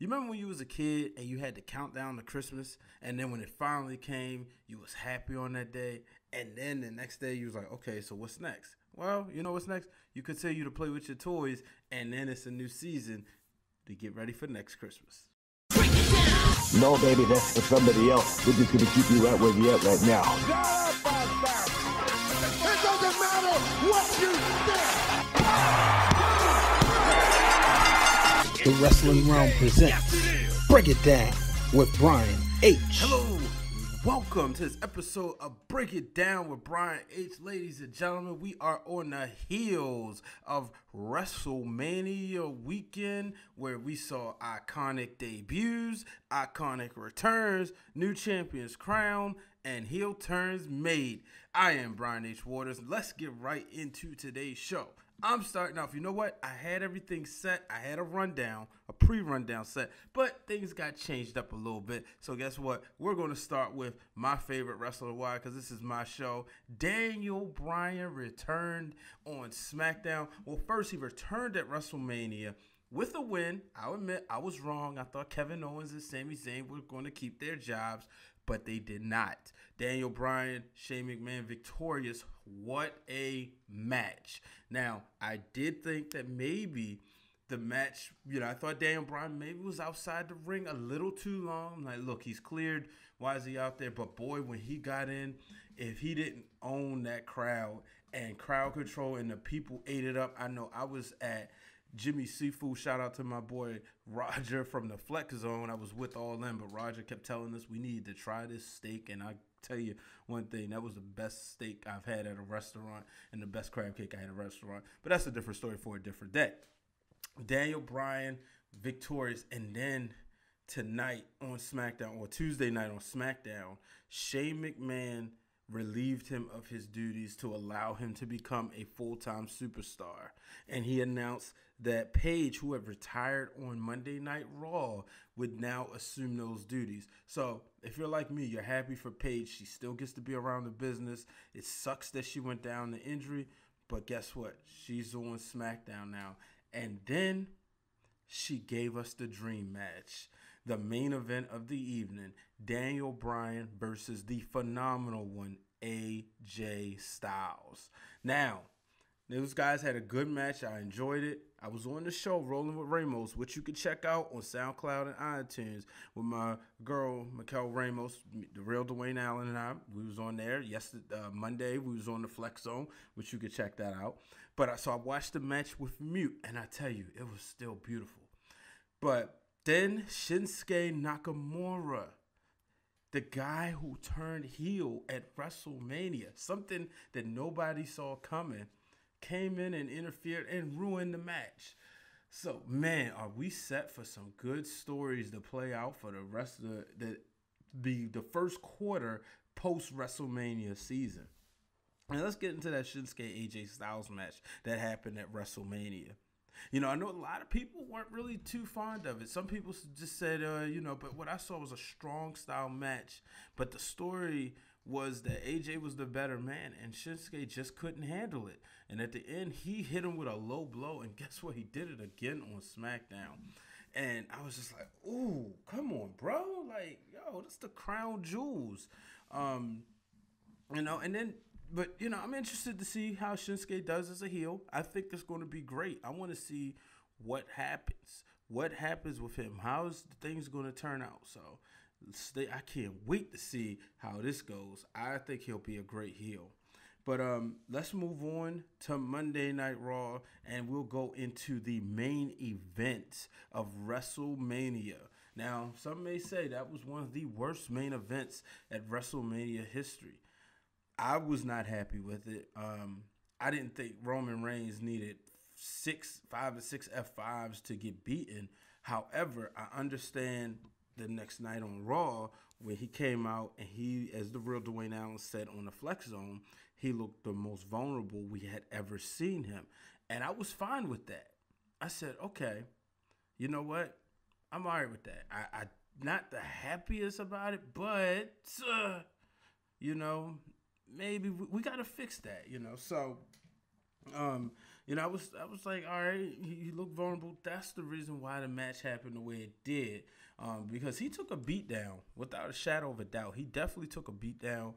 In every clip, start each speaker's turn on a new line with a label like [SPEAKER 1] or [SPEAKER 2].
[SPEAKER 1] You remember when you was a kid and you had to count down to Christmas, and then when it finally came, you was happy on that day, and then the next day you was like, okay, so what's next? Well, you know what's next? You continue to play with your toys, and then it's a new season to get ready for next Christmas.
[SPEAKER 2] No, baby, that's for somebody else. We're just gonna keep you right where you're at right now.
[SPEAKER 3] It doesn't matter what you think.
[SPEAKER 4] The Wrestling Realm presents Break It Down with Brian H.
[SPEAKER 1] Hello, welcome to this episode of Break It Down with Brian H. Ladies and gentlemen, we are on the heels of WrestleMania weekend, where we saw iconic debuts, iconic returns, new champions crowned, and heel turns made. I am Brian H. Waters. Let's get right into today's show. I'm starting off. You know what? I had everything set. I had a rundown, a pre-rundown set, but things got changed up a little bit. So guess what? We're going to start with my favorite wrestler of the while, because this is my show. Daniel Bryan returned on SmackDown. Well, first he returned at WrestleMania with a win. I'll admit I was wrong. I thought Kevin Owens and Sami Zayn were going to keep their jobs, but they did not. Daniel Bryan, Shane McMahon victorious. What a match. Now, I did think that maybe the match, I thought Daniel Bryan maybe was outside the ring a little too long. I'm like, look, he's cleared. Why is he out there? But boy, when he got in, if he didn't own that crowd and crowd control and the people ate it up, I know I was at Jimmy Seafood. Shout out to my boy Roger from the Flex Zone. I was with all them, but Roger kept telling us we needed to try this steak, and I tell you one thing, that was the best steak I've had at a restaurant and the best crab cake I had at a restaurant. But that's a different story for a different day. Daniel Bryan victorious, and then tonight on SmackDown, or Tuesday night on SmackDown, Shane McMahon relieved him of his duties to allow him to become a full-time superstar. And he announced that Paige, who had retired on Monday Night Raw, would now assume those duties. So if you're like me, you're happy for Paige. She still gets to be around the business. It sucks that she went down to injury, but guess what? She's on SmackDown now. And then she gave us the dream match. The main event of the evening, Daniel Bryan versus the phenomenal one, AJ Styles. Now, those guys had a good match. I enjoyed it. I was on the show, Rolling with Ramos, which you can check out on SoundCloud and iTunes with my girl, Mikel Ramos, the real Dwayne Allen, and I. We was on there. Yesterday, Monday, we was on the Flex Zone, which you can check that out. But so I watched the match with Mute, and I tell you, it was still beautiful. But then Shinsuke Nakamura, the guy who turned heel at WrestleMania, something that nobody saw coming, came in and interfered and ruined the match. So, man, are we set for some good stories to play out for the rest of the first quarter post-WrestleMania season? And let's get into that Shinsuke AJ Styles match that happened at WrestleMania. I know a lot of people weren't really too fond of it. Some people just said, but what I saw was a strong style match. But the story was that AJ was the better man, and Shinsuke just couldn't handle it. And at the end, he hit him with a low blow, and guess what? He did it again on SmackDown. And I was just like, ooh, come on, bro. Like, yo, that's the crown jewels. But I'm interested to see how Shinsuke does as a heel. I think it's going to be great. I want to see what happens. What happens with him? How's things going to turn out? So I can't wait to see how this goes. I think he'll be a great heel. But let's move on to Monday Night Raw, and we'll go into the main event of WrestleMania. Now, some may say that was one of the worst main events at WrestleMania history. I was not happy with it. I didn't think Roman Reigns needed 5 or 6 F5s to get beaten. However, I understand the next night on Raw when he came out and he, as the real Dwayne Allen said on the Flex Zone, he looked the most vulnerable we had ever seen him. And I was fine with that. I said, okay, you know what? I'm all right with that. I not the happiest about it, but, maybe we got to fix that, So, I was like, all right, he looked vulnerable. That's the reason why the match happened the way it did, because he took a beat down without a shadow of a doubt. He definitely took a beat down,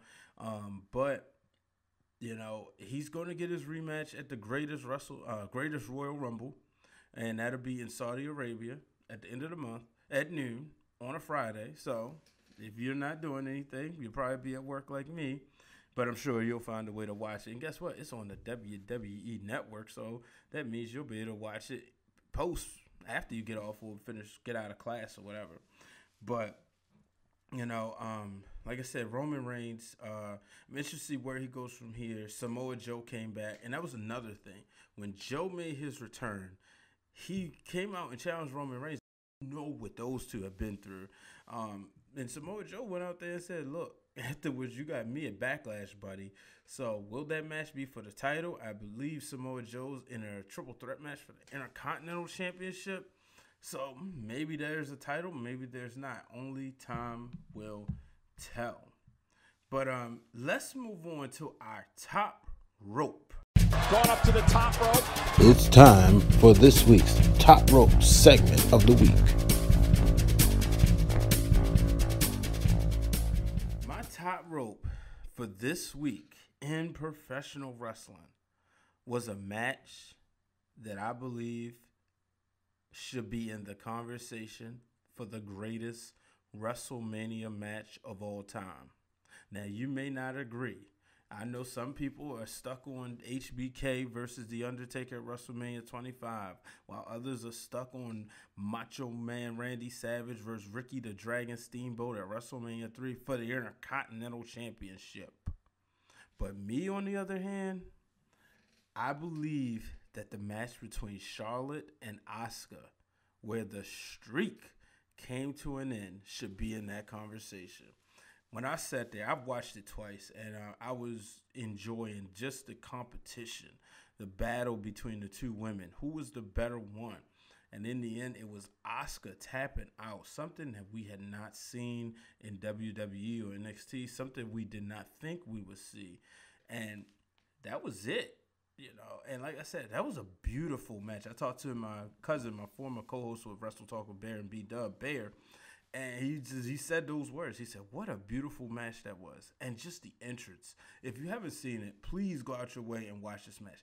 [SPEAKER 1] but he's going to get his rematch at the greatest Royal Rumble, and that'll be in Saudi Arabia at the end of the month at noon on a Friday. So if you're not doing anything, you'll probably be at work like me. But I'm sure you'll find a way to watch it. And guess what? It's on the WWE Network, so that means you'll be able to watch it post after you get off or get out of class or whatever. But, like I said, Roman Reigns, I'm interested to see where he goes from here. Samoa Joe came back, and that was another thing. When Joe made his return, he came out and challenged Roman Reigns. You know what those two have been through. And Samoa Joe went out there and said, look, afterwards, you got me at Backlash, buddy. So will that match be for the title? I believe Samoa Joe's in a triple threat match for the Intercontinental Championship. So maybe there's a title, maybe there's not. Only time will tell. But let's move on to our top rope.
[SPEAKER 3] Going up to the top rope.
[SPEAKER 4] It's time for this week's Top Rope segment of the week.
[SPEAKER 1] My top rope for this week in professional wrestling was a match that I believe should be in the conversation for the greatest WrestleMania match of all time. Now, you may not agree. I know some people are stuck on HBK versus The Undertaker at WrestleMania 25, while others are stuck on Macho Man Randy Savage versus Ricky the Dragon Steamboat at WrestleMania 3 for the Intercontinental Championship. But me, on the other hand, I believe that the match between Charlotte and Asuka, where the streak came to an end, should be in that conversation. When I sat there, I've watched it twice, and I was enjoying just the competition, the battle between the two women. Who was the better one? And in the end, it was Asuka tapping out, something that we had not seen in WWE or NXT, something we did not think we would see. And that was it, And like I said, that was a beautiful match. I talked to my cousin, my former co-host with Wrestle Talk with Bear and B-Dub, Bear. And he said those words. He said, what a beautiful match that was. And just the entrance. If you haven't seen it, please go out your way and watch this match.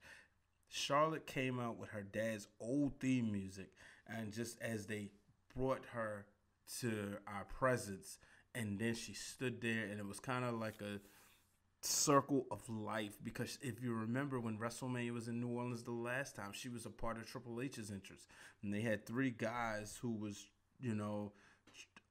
[SPEAKER 1] Charlotte came out with her dad's old theme music. And just as they brought her to our presence, and then she stood there, and it was kind of like a circle of life. Because if you remember when WrestleMania was in New Orleans the last time, she was a part of Triple H's entrance. And they had three guys who was,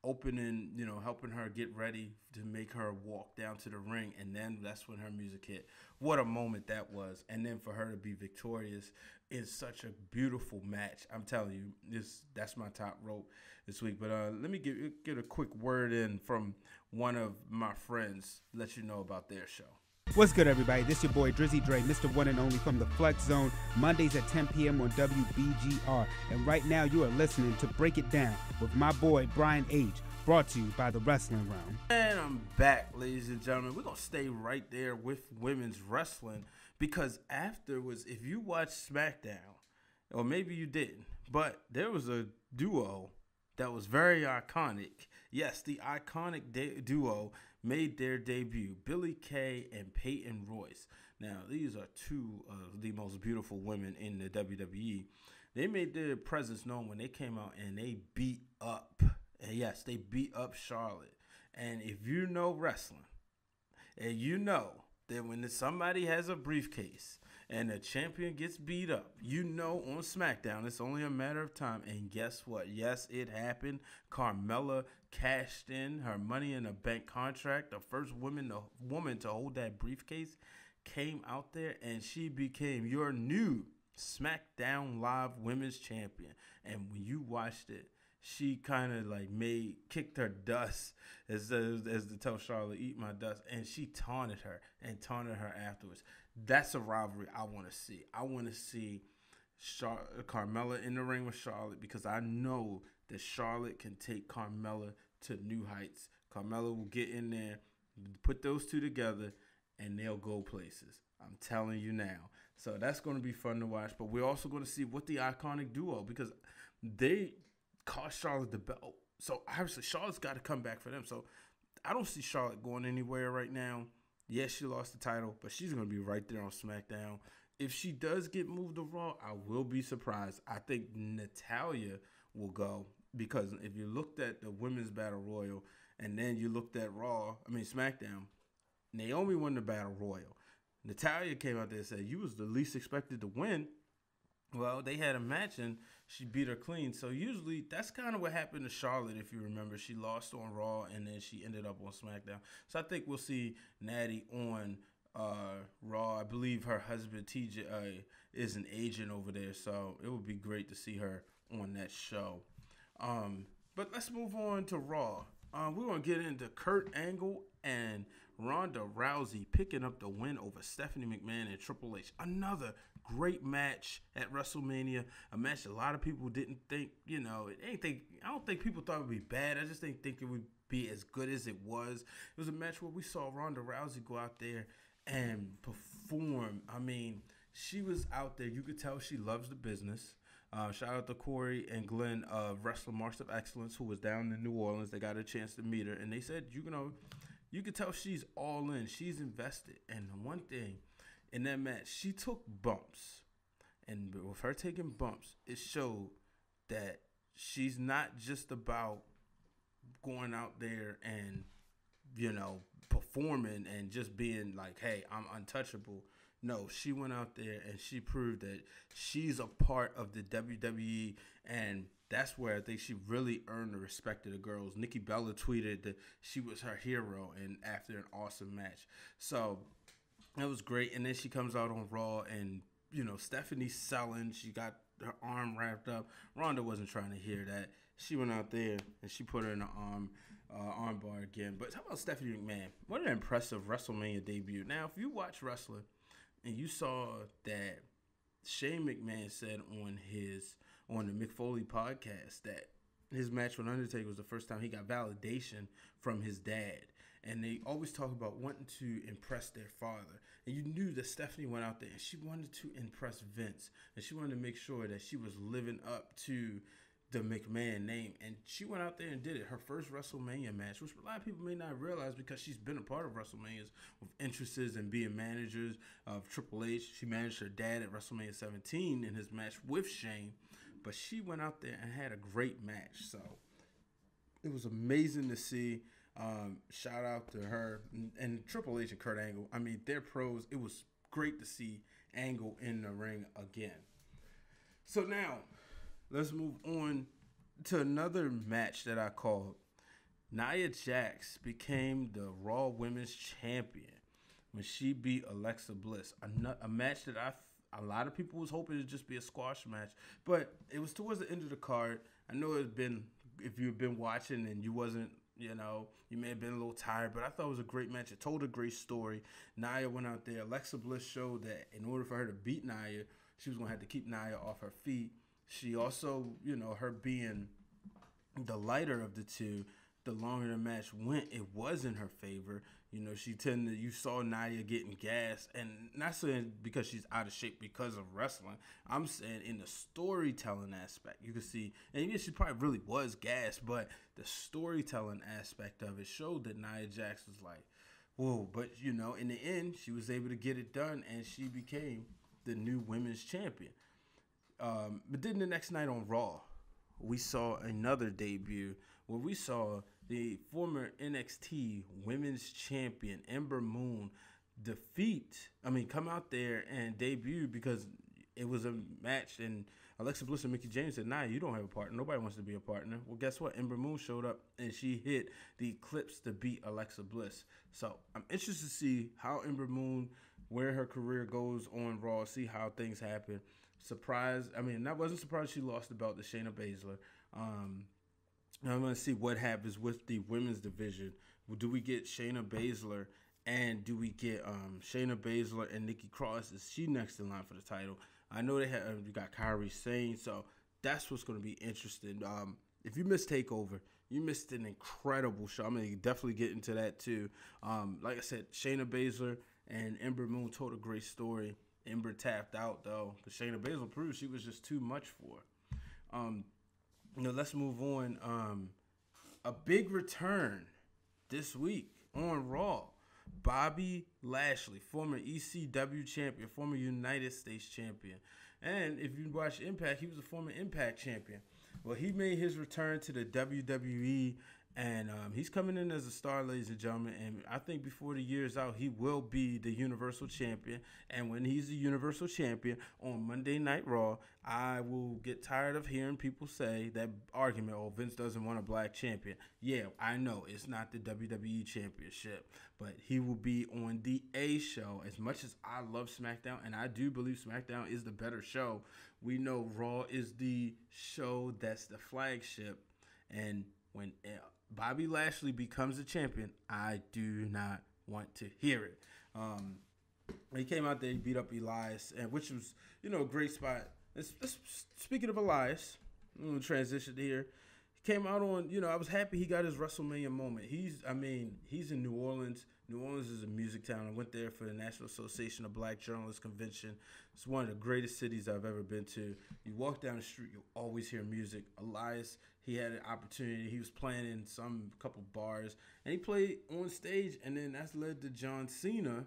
[SPEAKER 1] opening, helping her get ready to make her walk down to the ring, and then that's when her music hit. What a moment that was. And then for her to be victorious is such a beautiful match. I'm telling you, that's my top rope this week. But let me get a quick word in from one of my friends, let you know about their show.
[SPEAKER 5] What's good, everybody? This your boy Drizzy Dre, Mr. One and Only from the Flex Zone, Mondays at 10 p.m. on WBGR. And right now, you are listening to Break It Down with my boy Brian H., brought to you by the Wrestling Wrealm.
[SPEAKER 1] And I'm back, ladies and gentlemen. We're going to stay right there with women's wrestling, because afterwards, if you watch SmackDown, or maybe you didn't, but there was a duo that was very iconic. Yes, the iconic duo made their debut, Billie Kay and Peyton Royce. Now, these are two of the most beautiful women in the WWE. They made their presence known when they came out and they beat up. And yes, they beat up Charlotte. And if you know wrestling, and you know that when somebody has a briefcase and the champion gets beat up, on SmackDown, it's only a matter of time. And guess what? Yes, it happened. Carmella cashed in her Money in the Bank contract. The first woman to hold that briefcase came out there, and she became your new SmackDown Live Women's Champion. And when you watched it, she kind of kicked her dust as to tell Charlotte, eat my dust. And she taunted her afterwards. That's a rivalry I want to see. I want to see Carmella in the ring with Charlotte, because I know that Charlotte can take Carmella to new heights. Carmella will get in there, put those two together, and they'll go places. I'm telling you now. So that's going to be fun to watch. But we're also going to see what the iconic duo, because they cost Charlotte the belt. So obviously Charlotte's got to come back for them. So I don't see Charlotte going anywhere right now. Yes, she lost the title, but she's going to be right there on SmackDown. If she does get moved to Raw, I will be surprised. I think Natalya will go, because if you looked at the Women's Battle Royal and then you looked at SmackDown, Naomi won the Battle Royal. Natalya came out there and said, you was the least expected to win. Well, they had a match and she beat her clean. So usually that's kind of what happened to Charlotte, if you remember. She lost on Raw and then she ended up on SmackDown. So I think we'll see Natty on Raw. I believe her husband TJ is an agent over there, so it would be great to see her on that show. But let's move on to Raw. We're going to get into Kurt Angle and Ronda Rousey picking up the win over Stephanie McMahon and Triple H. Another great match at WrestleMania. A match a lot of people didn't think, I don't think people thought it would be bad. I just didn't think it would be as good as it was. It was a match where we saw Ronda Rousey go out there and perform. I mean, she was out there. You could tell she loves the business. Shout out to Corey and Glenn of Wrestling Marks of Excellence, who was down in New Orleans. They got a chance to meet her, and they said, you could tell she's all in. She's invested. And one thing, in that match, she took bumps. And with her taking bumps, it showed that she's not just about going out there and, performing and just being like, hey, I'm untouchable. No, she went out there and she proved that she's a part of the WWE, and that's where I think she really earned the respect of the girls. Nikki Bella tweeted that she was her hero and after an awesome match. So that was great. And then she comes out on Raw and, Stephanie's selling. She got her arm wrapped up. Ronda wasn't trying to hear that. She went out there and she put her in the arm bar again. But how about Stephanie McMahon? What an impressive WrestleMania debut. Now, if you watch wrestling, and you saw that Shane McMahon said on the Mick Foley podcast that his match with Undertaker was the first time he got validation from his dad. And they always talk about wanting to impress their father. And you knew that Stephanie went out there and she wanted to impress Vince. And she wanted to make sure that she was living up to the McMahon name, and she went out there and did it. Her first WrestleMania match, which a lot of people may not realize because she's been a part of WrestleManias with interests in being managers of Triple H. She managed her dad at WrestleMania 17 in his match with Shane, but she went out there and had a great match. So it was amazing to see. Shout out to her and Triple H and Kurt Angle. I mean, they're pros. It was great to see Angle in the ring again. So now, let's move on to another match that I called. Nia Jax became the Raw Women's Champion when she beat Alexa Bliss. A match that a lot of people was hoping to just be a squash match, but it was towards the end of the card. I know it's been, if you've been watching and you wasn't, you may have been a little tired, but I thought it was a great match. It told a great story. Nia went out there. Alexa Bliss showed that in order for her to beat Nia, she was going to have to keep Nia off her feet. She also, her being the lighter of the two, the longer the match went, it was in her favor. You saw Nia getting gassed, and not saying because she's out of shape because of wrestling. I'm saying in the storytelling aspect, you can see, and yeah, she probably really was gassed, but the storytelling aspect of it showed that Nia Jax was like, whoa, but in the end, she was able to get it done, and she became the new women's champion. But then the next night on Raw, we saw another debut where we saw the former NXT Women's Champion Ember Moon come out there and debut, because it was a match and Alexa Bliss and Mickie James said, nah, you don't have a partner. Nobody wants to be a partner. Well, guess what? Ember Moon showed up and she hit the Eclipse to beat Alexa Bliss. So I'm interested to see how Ember Moon, where her career goes on Raw, see how things happen. I wasn't surprised she lost the belt to Shayna Baszler. I'm going to see what happens with the women's division. Do we get Shayna Baszler, and do we get Shayna Baszler and Nikki Cross? Is she next in line for the title? I know you got Kairi Sane, so that's what's going to be interesting. If you missed TakeOver, you missed an incredible show. I'm going to definitely get into that too. Like I said, Shayna Baszler And Ember Moon told a great story. Ember tapped out though, because Shayna Baszler proved she was just too much for her. Let's move on. A big return this week on Raw. Bobby Lashley, former ECW champion, former United States champion. And if you watch Impact, he was a former Impact champion. Well, he made his return to the WWE, and he's coming in as a star, ladies and gentlemen. And I think before the year's out, he will be the Universal Champion. And when he's the Universal Champion on Monday Night Raw, I will get tired of hearing people say that argument, oh, Vince doesn't want a black champion. Yeah, I know it's not the WWE Championship, but he will be on the A show. As much as I love SmackDown, and I do believe SmackDown is the better show, we know Raw is the show that's the flagship. And when Bobby Lashley becomes a champion, I do not want to hear it. He came out there, he beat up Elias, and which was, a great spot. Speaking of Elias, I'm going to transition here. He came out on, I was happy he got his WrestleMania moment. He's in New Orleans. New Orleans is a music town. I went there for the National Association of Black Journalists Convention. It's one of the greatest cities I've ever been to. You walk down the street, you'll always hear music. Elias, he had an opportunity. He was playing in some couple bars, and he played on stage, and then that's led to John Cena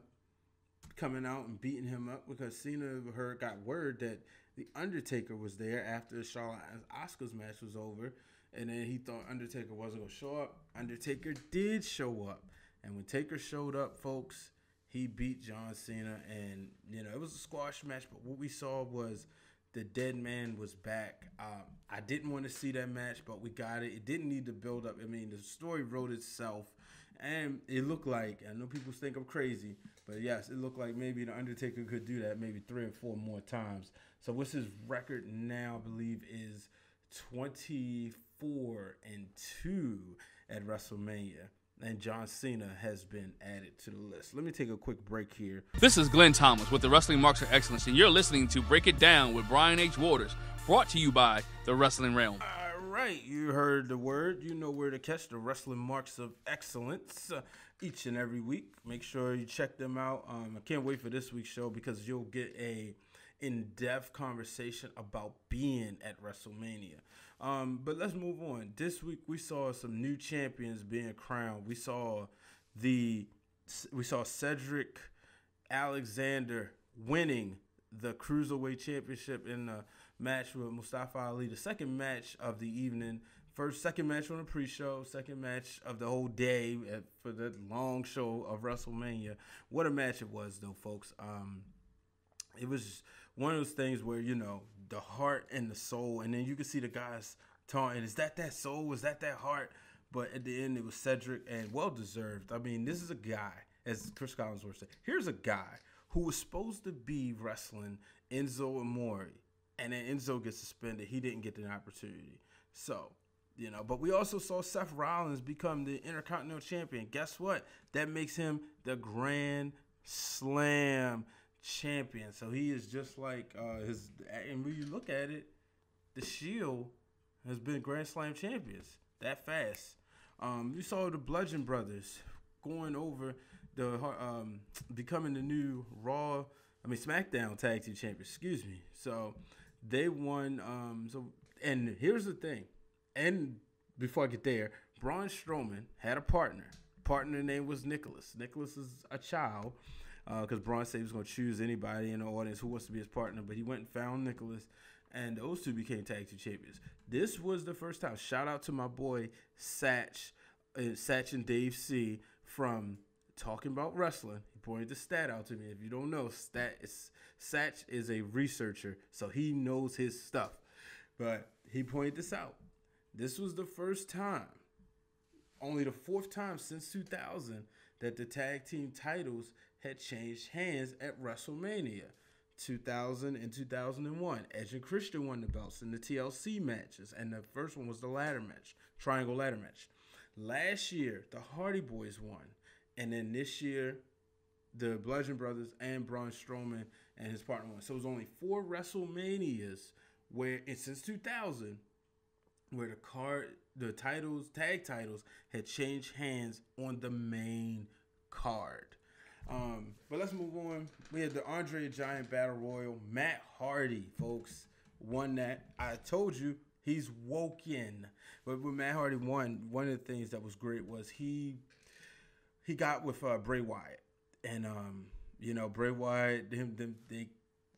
[SPEAKER 1] coming out and beating him up because Cena got word that The Undertaker was there after Charlotte and Asuka's match was over, and then he thought Undertaker wasn't going to show up. Undertaker did show up, and when Taker showed up, folks, he beat John Cena, and, it was a squash match, but what we saw was the dead man was back. I didn't want to see that match, but we got it. It didn't need to build up. I mean, the story wrote itself, and it looked like, I know people think I'm crazy, but yes, it looked like maybe The Undertaker could do that maybe 3 or 4 more times. So what's his record now, I believe, is 24-2 at WrestleMania. And John Cena has been added to the list. Let me take a quick break here.
[SPEAKER 6] This is Glenn Thomas with the Wrestling Marks of Excellence, and you're listening to Break It Down with Brian H. Waters, brought to you by the Wrestling Wrealm.
[SPEAKER 1] All right, you heard the word. You know where to catch the Wrestling Marks of Excellence each and every week. Make sure you check them out. I can't wait for this week's show because you'll get a in-depth conversation about being at WrestleMania. But let's move on. This week we saw some new champions being crowned. We saw Cedric Alexander winning the Cruiserweight Championship in the match with Mustafa Ali. The second match of the evening. Second match on the pre-show. Second match of the whole day for the long show of WrestleMania. What a match it was, though, folks. It was one of those things where, the heart and the soul, and then you could see the guys taunting, is that soul? Was that heart? But at the end, it was Cedric, and well-deserved. I mean, this is a guy, as Chris Collinsworth said, here's a guy who was supposed to be wrestling Enzo Amore, and then Enzo gets suspended. He didn't get the opportunity. So, but we also saw Seth Rollins become the Intercontinental Champion. Guess what? That makes him the Grand Slam champion. So he is just like and when you look at it, the Shield has been Grand Slam champions that fast. You saw the Bludgeon Brothers going over the becoming the new SmackDown Tag Team Champions. Excuse me. So they won. And here's the thing. And before I get there, Braun Strowman had a partner. Partner name was Nicholas. Nicholas is a child. Because Braun said he was going to choose anybody in the audience who wants to be his partner. But he went and found Nicholas, and those two became Tag Team Champions. This was the first time. Shout out to my boy Satch and Dave C. from Talking About Wrestling. He pointed the stat out to me. If you don't know, Satch is a researcher, so he knows his stuff. But he pointed this out. This was the first time, only the 4th time since 2000, that the tag team titles had changed hands at WrestleMania. 2000 and 2001. Edge and Christian won the belts in the TLC matches, and the first one was the ladder match, triangle ladder match. Last year, the Hardy Boys won, and then this year, the Bludgeon Brothers and Braun Strowman and his partner won. So it was only 4 WrestleManias since 2000 where the tag titles had changed hands on the main card. But let's move on. We had the Andre the Giant Battle Royal. Matt Hardy, folks, won that. I told you he's woken. But when Matt Hardy won, one of the things that was great was he got with Bray Wyatt. And, Bray Wyatt,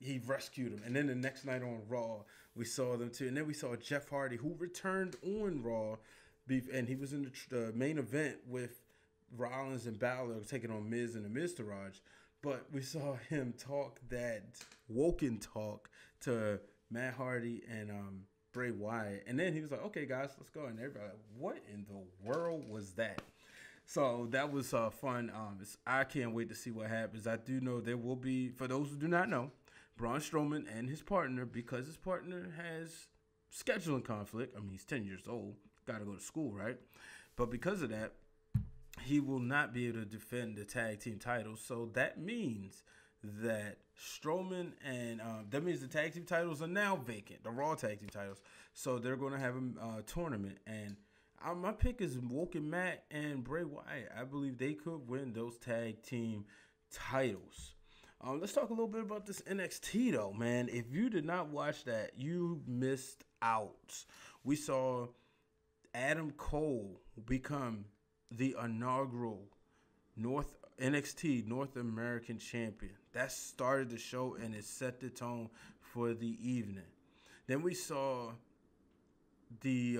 [SPEAKER 1] he rescued him. And then the next night on Raw, we saw them too. And then we saw Jeff Hardy, who returned on Raw. And he was in the main event with Rollins and Balor taking on Miz and the Miztourage. But we saw him talk that woken talk to Matt Hardy and Bray Wyatt. And then he was like, okay, guys, let's go. And everybody like, what in the world was that? So that was fun. I can't wait to see what happens. I do know there will be, for those who do not know, Braun Strowman and his partner, because his partner has scheduling conflict. I mean, he's 10 years old. Got to go to school, right? But because of that, he will not be able to defend the tag team titles. So that means that Strowman and that means the tag team titles are now vacant, the Raw tag team titles. So they're going to have a tournament. And my pick is Woken Matt and Bray Wyatt. I believe they could win those tag team titles. Let's talk a little bit about this NXT, though, man. If you did not watch that, you missed out. We saw Adam Cole become the inaugural NXT North American champion. That started the show and it set the tone for the evening. Then we saw the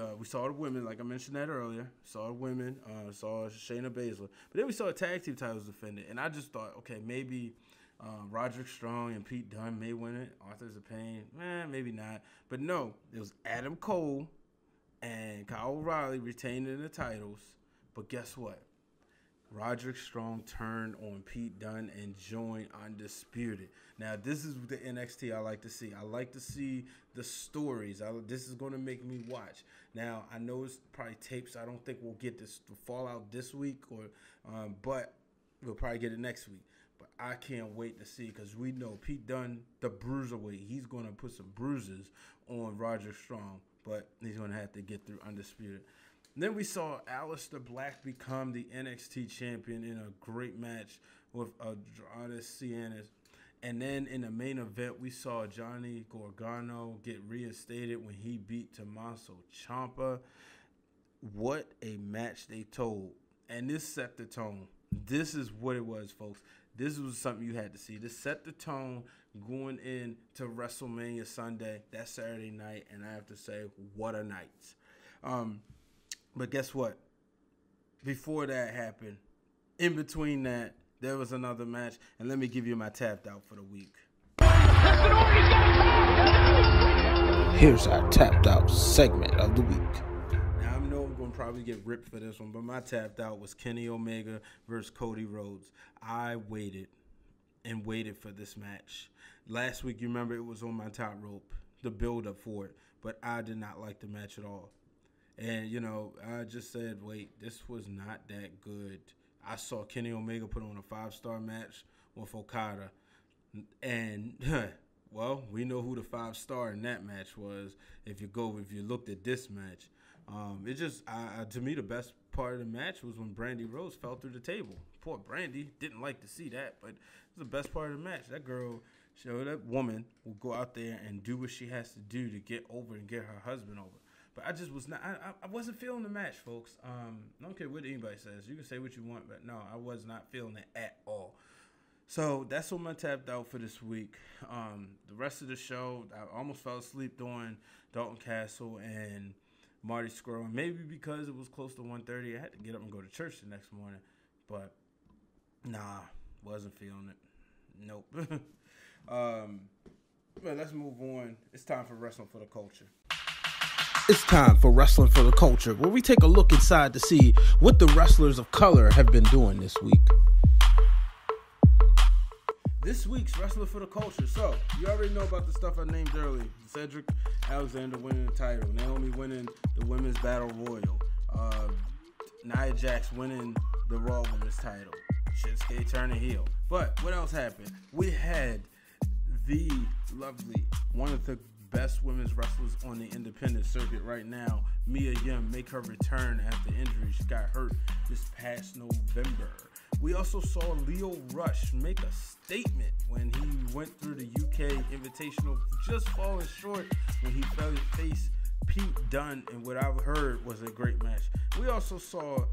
[SPEAKER 1] women, like I mentioned that earlier. Saw the women, saw Shayna Baszler. But then we saw tag team titles defended, and I just thought, okay, maybe Roderick Strong and Pete Dunne may win it. Authors of Pain, maybe not. But no, it was Adam Cole and Kyle O'Reilly retaining the titles. But guess what? Roderick Strong turned on Pete Dunne and joined Undisputed. Now, this is the NXT I like to see. I like to see the stories. This is going to make me watch. Now, I know it's probably tapes. I don't think we'll get this to fall out this week, but we'll probably get it next week. But I can't wait to see, because we know Pete Dunne, the bruiserweight, he's going to put some bruises on Roderick Strong, but he's going to have to get through Undisputed. Then we saw Aleister Black become the NXT champion in a great match with Andrade Cien. And then in the main event, we saw Johnny Gargano get reinstated when he beat Tommaso Ciampa. What a match they told. And this set the tone. This is what it was, folks. This was something you had to see. This set the tone going into WrestleMania Sunday, that Saturday night. And I have to say, what a night. But guess what? Before that happened, in between that, there was another match. And let me give you my tapped out for the week.
[SPEAKER 4] Here's our tapped out segment of the week.
[SPEAKER 1] Now, I know I'm going to probably get ripped for this one, but my tapped out was Kenny Omega versus Cody Rhodes. I waited and waited for this match. Last week, you remember, it was on my top rope, the build-up for it. But I did not like the match at all. And, I just said, wait, this was not that good. I saw Kenny Omega put on a 5-star match with Okada. And, well, we know who the 5-star in that match was if you looked at this match. To me, the best part of the match was when Brandy Rose fell through the table. Poor Brandy, didn't like to see that, but it was the best part of the match. That woman will go out there and do what she has to do to get over and get her husband over. But I just was not. I wasn't feeling the match, folks. I don't care what anybody says. You can say what you want, but no, I was not feeling it at all. So that's what I tapped out for this week. The rest of the show, I almost fell asleep during Dalton Castle and Marty Scurll. Maybe because it was close to 1:30, I had to get up and go to church the next morning. But nah, wasn't feeling it. Nope. But let's move on. It's time for Wrestling for the Culture.
[SPEAKER 4] It's time for Wrestling for the Culture, where we take a look inside to see what the wrestlers of color have been doing this week.
[SPEAKER 1] This week's Wrestling for the Culture. So, you already know about the stuff I named earlier. Cedric Alexander winning the title. Naomi winning the Women's Battle Royal. Nia Jax winning the Raw Women's title. Shinsuke turning heel. But what else happened? We had the lovely, one of the best women's wrestlers on the independent circuit right now, Mia Yim, make her return after injury. She got hurt this past November. We also saw Leo Rush make a statement when he went through the UK Invitational, just falling short when he faced Pete Dunne in what I've heard was a great match. We also saw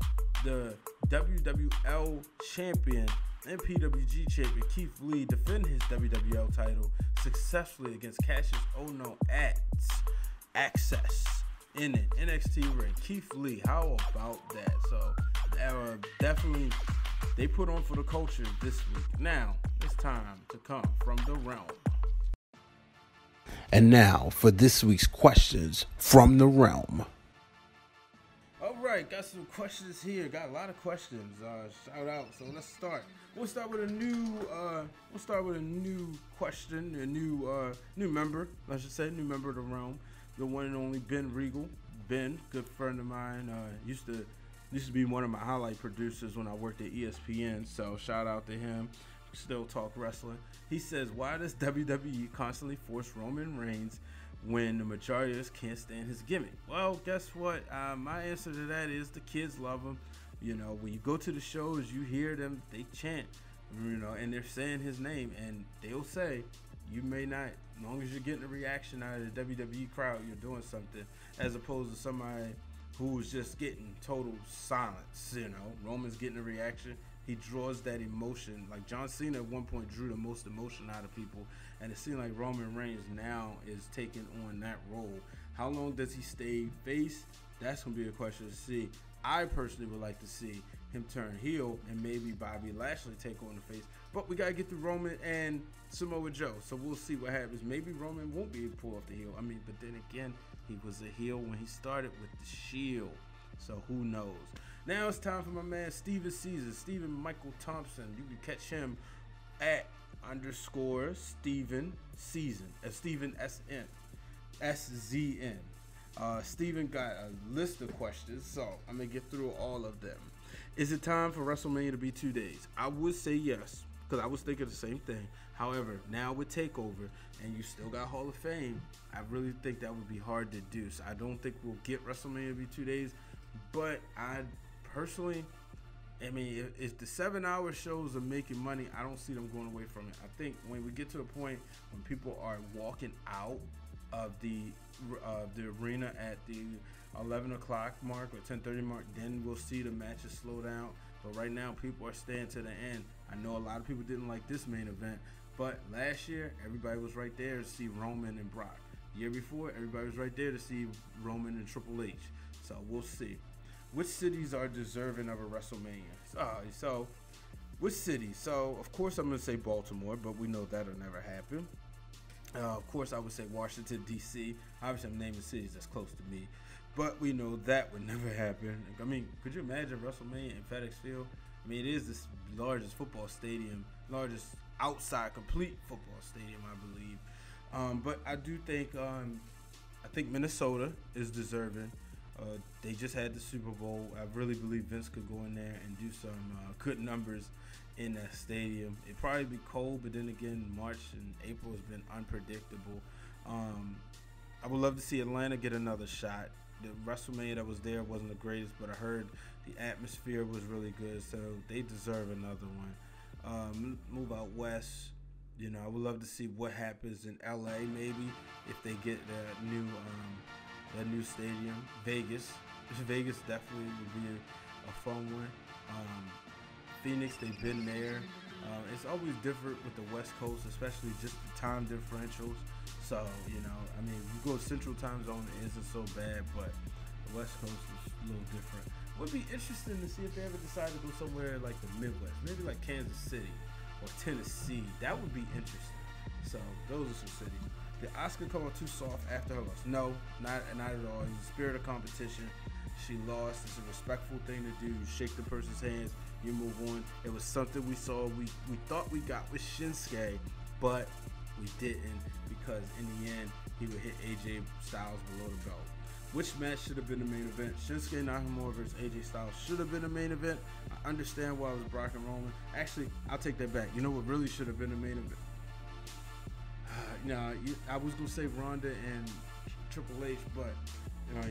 [SPEAKER 1] the WWL champion and PWG champion Keith Lee defend his WWL title successfully against Cassius Ohno at Access in an NXT ring. Keith Lee, how about that? So definitely they put on for the culture this week. Now it's time to come from the realm.
[SPEAKER 4] And now for this week's questions from the realm.
[SPEAKER 1] All right, got some questions here. Got a lot of questions. Shout out. So let's start. We'll start with a new. Question. A new member. I should say new member of the realm. The one and only Ben Regal. Ben, good friend of mine. Used to be one of my highlight producers when I worked at ESPN. So shout out to him. Still talk wrestling. He says, why does WWE constantly force Roman Reigns when the majority of us can't stand his gimmick? Well, guess what? My answer to that is the kids love him. You know, when you go to the shows, you hear them, they chant, you know, and they're saying his name, and they'll say, you may not, as long as you're getting a reaction out of the WWE crowd, you're doing something, as opposed to somebody who's just getting total silence. You know, Roman's getting a reaction. He draws that emotion. Like John Cena at one point drew the most emotion out of people, and it seems like Roman Reigns now is taking on that role. How long does he stay face? That's going to be a question to see. I personally would like to see him turn heel and maybe Bobby Lashley take on the face. But we got to get through Roman and Samoa Joe, so we'll see what happens. Maybe Roman won't be able to pull off the heel. I mean, but then again, he was a heel when he started with the Shield, so who knows? Now it's time for my man Steven Caesar, Steven Michael Thompson. You can catch him at _Steven Season, Steven SZN. Steven got a list of questions, so I'm gonna get through all of them. Is it time for WrestleMania to be 2 days? I would say yes, because I was thinking the same thing. However, now with TakeOver and you still got Hall of Fame, I really think that would be hard to do. So I don't think we'll get WrestleMania to be 2 days, but I personally, I mean, if the 7-hour shows are making money, I don't see them going away from it. I think when we get to a point when people are walking out of the arena at the 11 o'clock mark or 10:30 mark, then we'll see the matches slow down. But right now, people are staying to the end. I know a lot of people didn't like this main event, but last year, everybody was right there to see Roman and Brock. The year before, everybody was right there to see Roman and Triple H. So we'll see. Which cities are deserving of a WrestleMania? So which city? So, of course, I'm going to say Baltimore, but we know that'll never happen. Of course, I would say Washington, D.C. Obviously, I'm naming cities that's close to me, but we know that would never happen. I mean, could you imagine WrestleMania in FedEx Field? I mean, it is the largest football stadium, largest outside complete football stadium, I believe. But I do think, I think Minnesota is deserving. They just had the Super Bowl. I really believe Vince could go in there and do some good numbers in that stadium. It'd probably be cold, but then again, March and April has been unpredictable. I would love to see Atlanta get another shot. The WrestleMania that was there wasn't the greatest, but I heard the atmosphere was really good, so they deserve another one. Move out west. You know, I would love to see what happens in LA, maybe if they get that new stadium. Vegas definitely would be a fun one. Phoenix, they've been there. It's always different with the West Coast, especially just the time differentials. So, you know, I mean, if you go Central Time Zone, it isn't so bad, but the West Coast is a little different. It would be interesting to see if they ever decide to go somewhere like the Midwest, maybe like Kansas City or Tennessee. That would be interesting. So, those are some cities. Did Asuka come out too soft after her loss? No, not at all. It's the spirit of competition. She lost. It's a respectful thing to do. You shake the person's hands, you move on. It was something we saw. We thought we got with Shinsuke, but we didn't, because in the end, he would hit AJ Styles below the belt. Which match should have been the main event? Shinsuke Nakamura versus AJ Styles should have been the main event. I understand why it was Brock and Roman. Actually, I'll take that back. You know what really should have been the main event? I was going to say Ronda and Triple H, but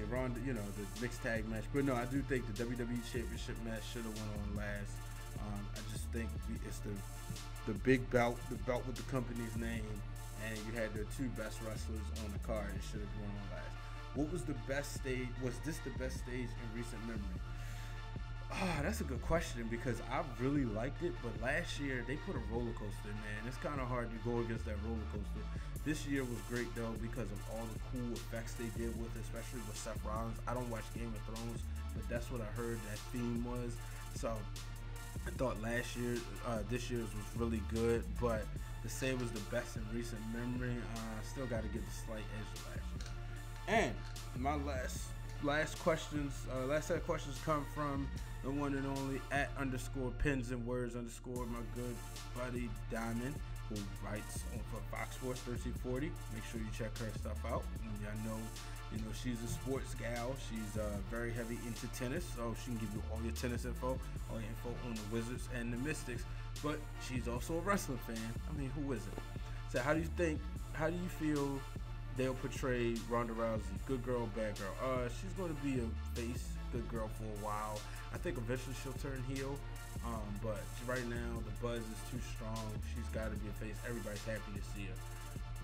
[SPEAKER 1] Ronda, the mixed tag match. But no, I do think the WWE Championship match should have went on last. I just think it's the big belt, the belt with the company's name, and you had the two best wrestlers on the card. It should have been on last. What was the best stage? Was this the best stage in recent memory? That's a good question because I really liked it, but last year they put a roller coaster, man. It's kind of hard to go against that roller coaster. This year was great though because of all the cool effects they did with it, especially with Seth Rollins. I don't watch Game of Thrones, but that's what I heard that theme was. So I thought this year's was really good, but to say it was the best in recent memory, still got to give the slight edge to last year. And my last set of questions come from the one and only @_pins and words_ my good buddy Diamond, who writes for Fox Sports 1340. Make sure you check her stuff out. And I know, she's a sports gal. She's very heavy into tennis, so she can give you all your tennis info, all your info on the Wizards and the Mystics. But she's also a wrestling fan. I mean, who isn't? So how do you feel they'll portray Ronda Rousey? Good girl, bad girl? She's going to be a face, good girl for a while. I think eventually she'll turn heel. But right now the buzz is too strong. She's got to be a face. Everybody's happy to see her.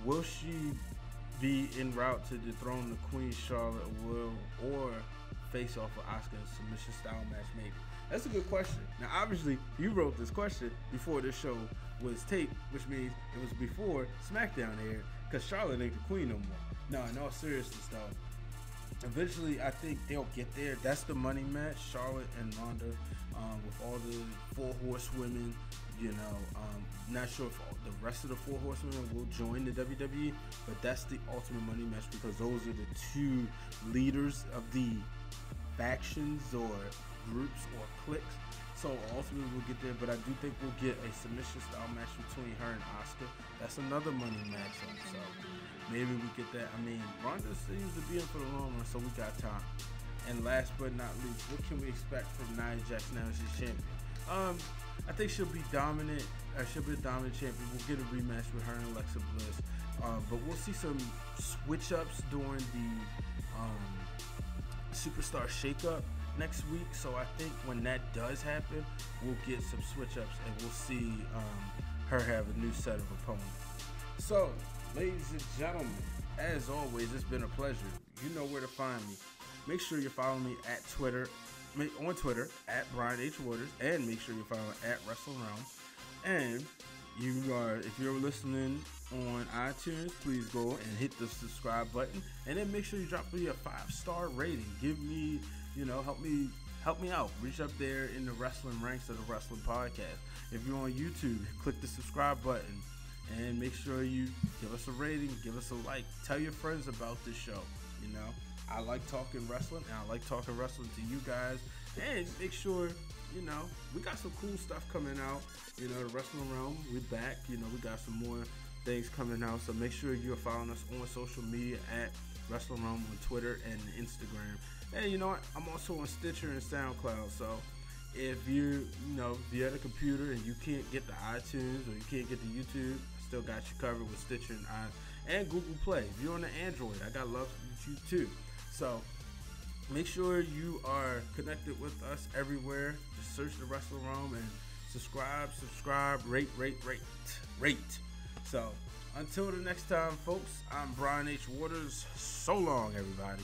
[SPEAKER 1] Will she be en route to dethrone the Queen Charlotte, or face off with Asuka in a submission style match? Maybe. That's a good question. Now, obviously, you wrote this question before this show was taped, which means it was before SmackDown aired, because Charlotte ain't the queen no more. No, in all seriousness, though, eventually I think they'll get there. That's the money match, Charlotte and Ronda, with all the 4 horsewomen. Not sure if the rest of the 4 horsewomen will join the WWE, but that's the ultimate money match because those are the 2 leaders of the factions or groups or cliques. So ultimately we'll get there, but I do think we'll get a submission style match between her and Asuka. That's another money matchup, so maybe we get that. I mean, Ronda seems to be in for the long run, so we got time. And last but not least, what can we expect from Nia Jax now that she's champion? I think she'll be dominant. She'll be a dominant champion. We'll get a rematch with her and Alexa Bliss, but we'll see some switch-ups during the Superstar Shake-Up next week. So I think when that does happen, we'll get some switch-ups and we'll see her have a new set of opponents. So, ladies and gentlemen, as always, it's been a pleasure. You know where to find me. Make sure you follow me on Twitter @Brian H. Waters, and make sure you follow me @WrestleRealm. And if you're listening on iTunes, please go and hit the subscribe button, and then make sure you drop me a 5-star rating. Give me, help me out. Reach up there in the wrestling ranks of the Wrestling Podcast. If you're on YouTube, click the subscribe button, and make sure you give us a rating, give us a like, tell your friends about this show. I like talking wrestling, and I like talking wrestling to you guys. And make sure, we got some cool stuff coming out. The Wrestling Realm, we back. We got some more things coming out. So make sure you're following us on social media @Wrestling Realm on Twitter and Instagram. And you know what? I'm also on Stitcher and SoundCloud. So if you're at a computer and you can't get the iTunes or you can't get the YouTube, I still got you covered with Stitcher and Google Play. If you're on the Android, I got love for you too. So make sure you are connected with us everywhere. Just search the Wrestling Realm and subscribe, rate. So until the next time, folks, I'm Brian H. Waters. So long, everybody.